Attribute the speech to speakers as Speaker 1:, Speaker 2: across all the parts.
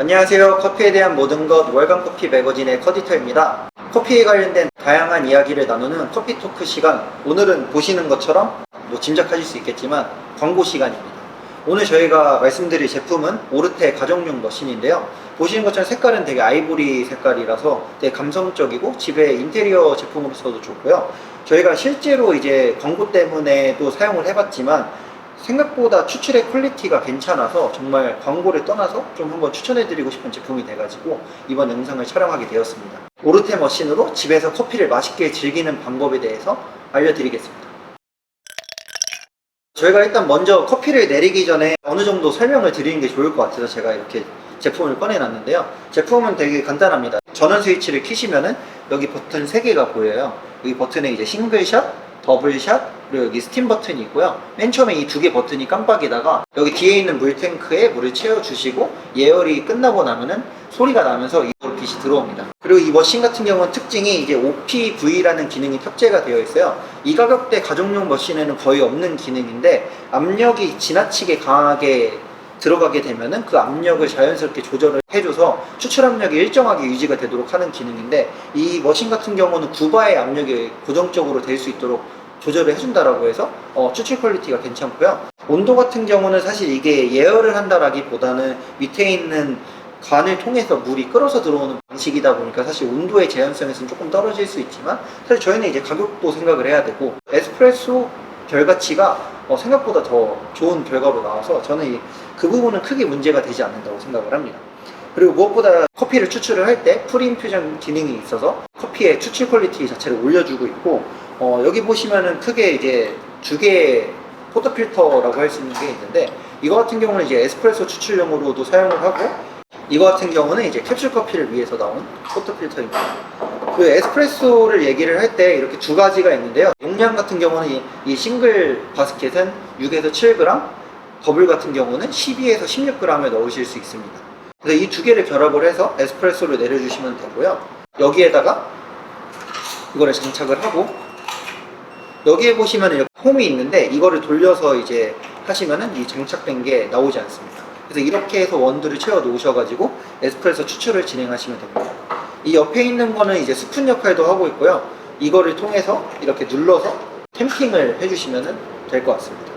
Speaker 1: 안녕하세요. 커피에 대한 모든 것 월간 커피 매거진의 커디터입니다. 커피에 관련된 다양한 이야기를 나누는 커피 토크 시간. 오늘은 보시는 것처럼 짐작하실 수 있겠지만 광고 시간입니다. 오늘 저희가 말씀드릴 제품은 오르테 가정용 머신인데요. 보시는 것처럼 색깔은 되게 아이보리 색깔이라서 되게 감성적이고 집에 인테리어 제품으로서도 좋고요. 저희가 실제로 이제 광고 때문에도 사용을 해봤지만 생각보다 추출의 퀄리티가 괜찮아서 정말 광고를 떠나서 좀 한번 추천해드리고 싶은 제품이 돼가지고 이번 영상을 촬영하게 되었습니다. 오르테 머신으로 집에서 커피를 맛있게 즐기는 방법에 대해서 알려드리겠습니다. 저희가 일단 먼저 커피를 내리기 전에 어느 정도 설명을 드리는 게 좋을 것 같아서 제가 이렇게 제품을 꺼내놨는데요. 제품은 되게 간단합니다. 전원 스위치를 켜시면은 여기 버튼 3개가 보여요. 여기 버튼에 이제 싱글샷, 더블샷, 그리고 여기 스팀 버튼이 있고요. 맨 처음에 이 2개 버튼이 깜빡이다가 여기 뒤에 있는 물탱크에 물을 채워주시고 예열이 끝나고 나면은 소리가 나면서 이 빛이 들어옵니다. 그리고 이 머신 같은 경우는 특징이 이제 OPV라는 기능이 탑재가 되어 있어요. 이 가격대 가정용 머신에는 거의 없는 기능인데 압력이 지나치게 강하게 들어가게 되면은 그 압력을 자연스럽게 조절을 해줘서 추출 압력이 일정하게 유지가 되도록 하는 기능인데, 이 머신 같은 경우는 9바의 압력이 고정적으로 될 수 있도록 조절을 해준다라고 해서 추출 퀄리티가 괜찮고요. 온도 같은 경우는 사실 이게 예열을 한다라기보다는 밑에 있는 관을 통해서 물이 끓어서 들어오는 방식이다 보니까 사실 온도의 제한성에서는 조금 떨어질 수 있지만, 사실 저희는 이제 가격도 생각을 해야 되고 에스프레소 결과치가 생각보다 더 좋은 결과로 나와서 저는 그 부분은 크게 문제가 되지 않는다고 생각을 합니다. 그리고 무엇보다 커피를 추출을 할 때 프리인퓨전 기능이 있어서 커피의 추출 퀄리티 자체를 올려주고 있고, 여기 보시면은 크게 이제 2개의 포터필터라고 할 수 있는 게 있는데, 이거 같은 경우는 이제 에스프레소 추출용으로도 사용을 하고, 이거 같은 경우는 이제 캡슐 커피를 위해서 나온 포터필터입니다. 그 에스프레소를 얘기를 할 때 이렇게 2가지가 있는데요. 용량 같은 경우는 이 싱글 바스켓은 6에서 7g, 더블 같은 경우는 12에서 16g을 넣으실 수 있습니다. 그래서 이 2개를 결합을 해서 에스프레소를 내려주시면 되고요. 여기에다가 이거를 장착을 하고, 여기에 보시면 이렇게 홈이 있는데 이거를 돌려서 이제 하시면은 이 장착된 게 나오지 않습니다. 그래서 이렇게 해서 원두를 채워 놓으셔가지고 에스프레소 추출을 진행하시면 됩니다. 이 옆에 있는 거는 이제 스푼 역할도 하고 있고요. 이거를 통해서 이렇게 눌러서 탬핑을 해주시면 될 것 같습니다.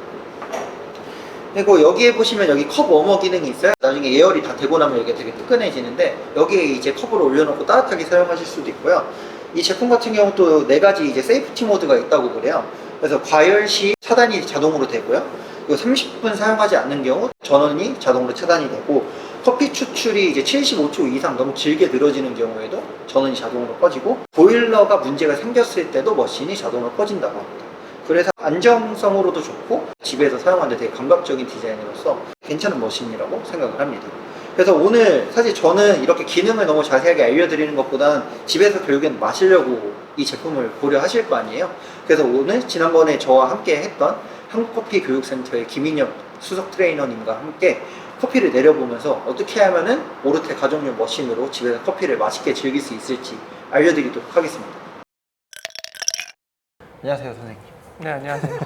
Speaker 1: 그리고 여기에 보시면 여기 컵 워머 기능이 있어요. 나중에 예열이 다 되고 나면 이게 되게 뜨끈해지는데 여기에 이제 컵을 올려놓고 따뜻하게 사용하실 수도 있고요. 이 제품 같은 경우 또 4가지 이제 세이프티 모드가 있다고 그래요. 그래서 과열 시 차단이 자동으로 되고요. 그리고 30분 사용하지 않는 경우 전원이 자동으로 차단이 되고, 커피 추출이 이제 75초 이상 너무 길게 늘어지는 경우에도 전원이 자동으로 꺼지고, 보일러가 문제가 생겼을 때도 머신이 자동으로 꺼진다고 합니다. 그래서 안정성으로도 좋고 집에서 사용하는데 되게 감각적인 디자인으로서 괜찮은 머신이라고 생각을 합니다. 그래서 오늘 사실 저는 이렇게 기능을 너무 자세하게 알려드리는 것보다는 집에서 결국엔 마시려고 이 제품을 고려하실 거 아니에요. 그래서 오늘 지난번에 저와 함께 했던 한국커피 교육센터의 김인혁 수석 트레이너님과 함께 커피를 내려보면서 어떻게 하면은 오르테 가정용 머신으로 집에서 커피를 맛있게 즐길 수 있을지 알려드리도록 하겠습니다. 안녕하세요, 선생님.
Speaker 2: 네, 안녕하세요.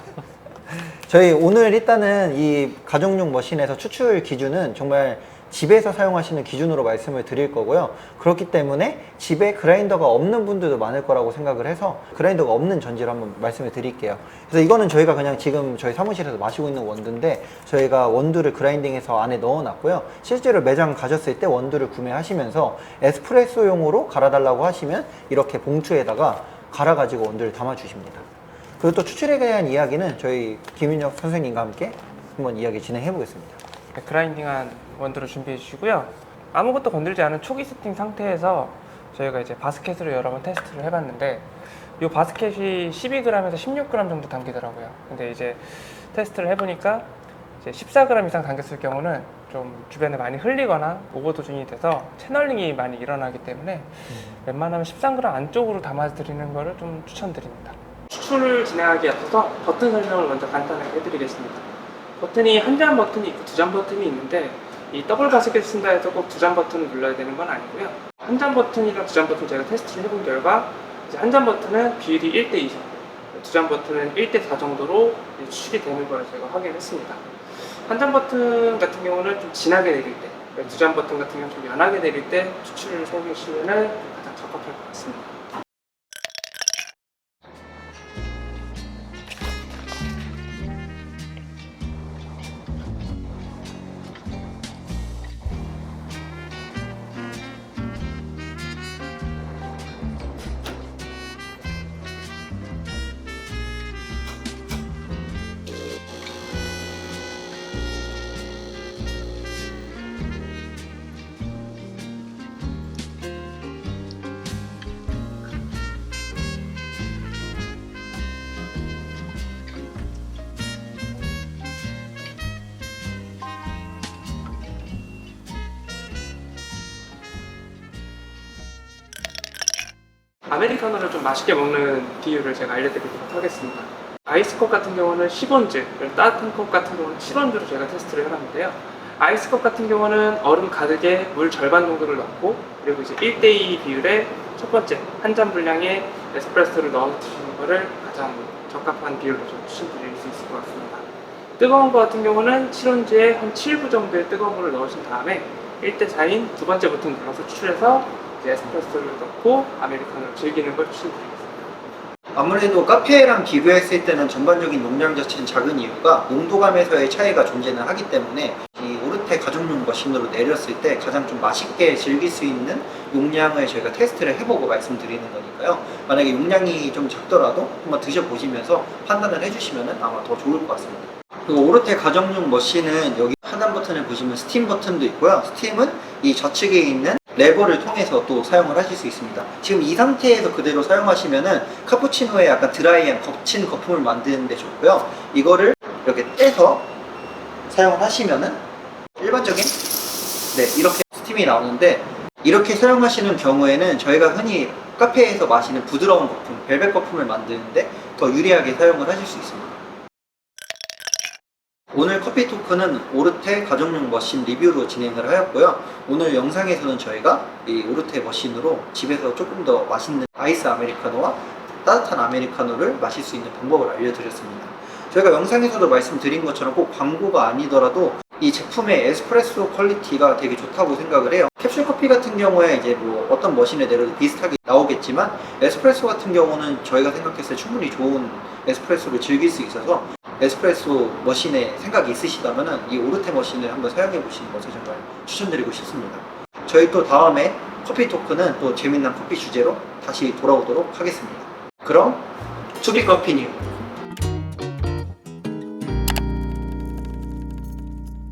Speaker 1: 저희 오늘 일단은 이 가정용 머신에서 추출 기준은 정말 집에서 사용하시는 기준으로 말씀을 드릴 거고요. 그렇기 때문에 집에 그라인더가 없는 분들도 많을 거라고 생각을 해서 그라인더가 없는 전지를 한번 말씀을 드릴게요. 그래서 이거는 저희가 그냥 지금 저희 사무실에서 마시고 있는 원두인데, 저희가 원두를 그라인딩해서 안에 넣어 놨고요. 실제로 매장 가셨을 때 원두를 구매하시면서 에스프레소용으로 갈아달라고 하시면 이렇게 봉투에다가 갈아가지고 원두를 담아 주십니다. 그리고 또 추출에 대한 이야기는 저희 김윤혁 선생님과 함께 한번 이야기 진행해 보겠습니다.
Speaker 2: 네, 그라인딩한 원두를 준비해 주시고요. 아무것도 건들지 않은 초기 세팅 상태에서 저희가 이제 바스켓으로 여러 번 테스트를 해봤는데, 이 바스켓이 12g에서 16g 정도 담기더라고요. 근데 이제 테스트를 해보니까 이제 14g 이상 담겼을 경우는 좀 주변에 많이 흘리거나 오버도중이 돼서 채널링이 많이 일어나기 때문에 웬만하면 13g 안쪽으로 담아드리는 거를 좀 추천드립니다. 추출을 진행하기에 앞서서 버튼 설명을 먼저 간단하게 해드리겠습니다. 버튼이 한 잔 버튼이 있고 2잔 버튼이 있는데, 이 더블 바스켓 쓴다 해서 꼭 2잔 버튼을 눌러야 되는 건 아니고요. 한 잔 버튼이랑 2잔 버튼 제가 테스트를 해본 결과 이제 한 잔 버튼은 비율이 1:2, 2잔 버튼은 1:4 정도로 추출이 되는 걸 제가 확인했습니다. 한 잔 버튼 같은 경우는 좀 진하게 내릴 때, 두 잔 버튼 같은 경우는 좀 연하게 내릴 때 추출을 사용하시면 가장 적합할 것 같습니다. 아메리카노를 좀 맛있게 먹는 비율을 제가 알려드리도록 하겠습니다. 아이스컵 같은 경우는 10온즈, 따뜻한 컵 같은 경우는 7온즈로 제가 테스트를 해봤는데요. 아이스컵 같은 경우는 얼음 가득에 물 절반 정도를 넣고, 그리고 이제 1대2 비율의 첫 번째 한 잔 분량의 에스프레소를 넣어 드시는 것을 가장 적합한 비율로 좀 추천드릴 수 있을 것 같습니다. 뜨거운 거 같은 경우는 7온즈에 한 7부 정도의 뜨거운 물을 넣으신 다음에 1대4인 두 번째 버튼 눌러서 추출해서 이제 에스프레소를 넣고 아메리카노를 즐기는 걸 추천드리겠습니다.
Speaker 1: 아무래도 카페랑 비교했을 때는 전반적인 용량 자체는 작은 이유가 농도감에서의 차이가 존재는 하기 때문에 이 오르테 가정용 머신으로 내렸을 때 가장 좀 맛있게 즐길 수 있는 용량을 저희가 테스트를 해보고 말씀드리는 거니까요. 만약에 용량이 좀 작더라도 한번 드셔보시면서 판단을 해주시면 아마 더 좋을 것 같습니다. 그리고 오르테 가정용 머신은 여기 하단 버튼을 보시면 스팀 버튼도 있고요. 스팀은 이 좌측에 있는 레버를 통해서 또 사용을 하실 수 있습니다. 지금 이 상태에서 그대로 사용하시면은 카푸치노에 약간 드라이한 거친 거품을 만드는 데 좋고요. 이거를 이렇게 떼서 사용을 하시면은 일반적인 이렇게 스팀이 나오는데, 이렇게 사용하시는 경우에는 저희가 흔히 카페에서 마시는 부드러운 거품, 벨벳 거품을 만드는데 더 유리하게 사용을 하실 수 있습니다. 오늘 커피 토크는 오르테 가정용 머신 리뷰로 진행을 하였고요. 오늘 영상에서는 저희가 이 오르테 머신으로 집에서 조금 더 맛있는 아이스 아메리카노와 따뜻한 아메리카노를 마실 수 있는 방법을 알려드렸습니다. 저희가 영상에서도 말씀드린 것처럼 꼭 광고가 아니더라도 이 제품의 에스프레소 퀄리티가 되게 좋다고 생각을 해요. 캡슐 커피 같은 경우에 이제 뭐 어떤 머신에 내려도 비슷하게 나오겠지만, 에스프레소 같은 경우는 저희가 생각했을 때 충분히 좋은 에스프레소를 즐길 수 있어서 에스프레소 머신에 생각이 있으시다면 이 오르테 머신을 한번 사용해 보시는 것을 정말 추천드리고 싶습니다. 저희 또 다음에 커피 토크는 또 재미난 커피 주제로 다시 돌아오도록 하겠습니다. 그럼 투비 커피 뉴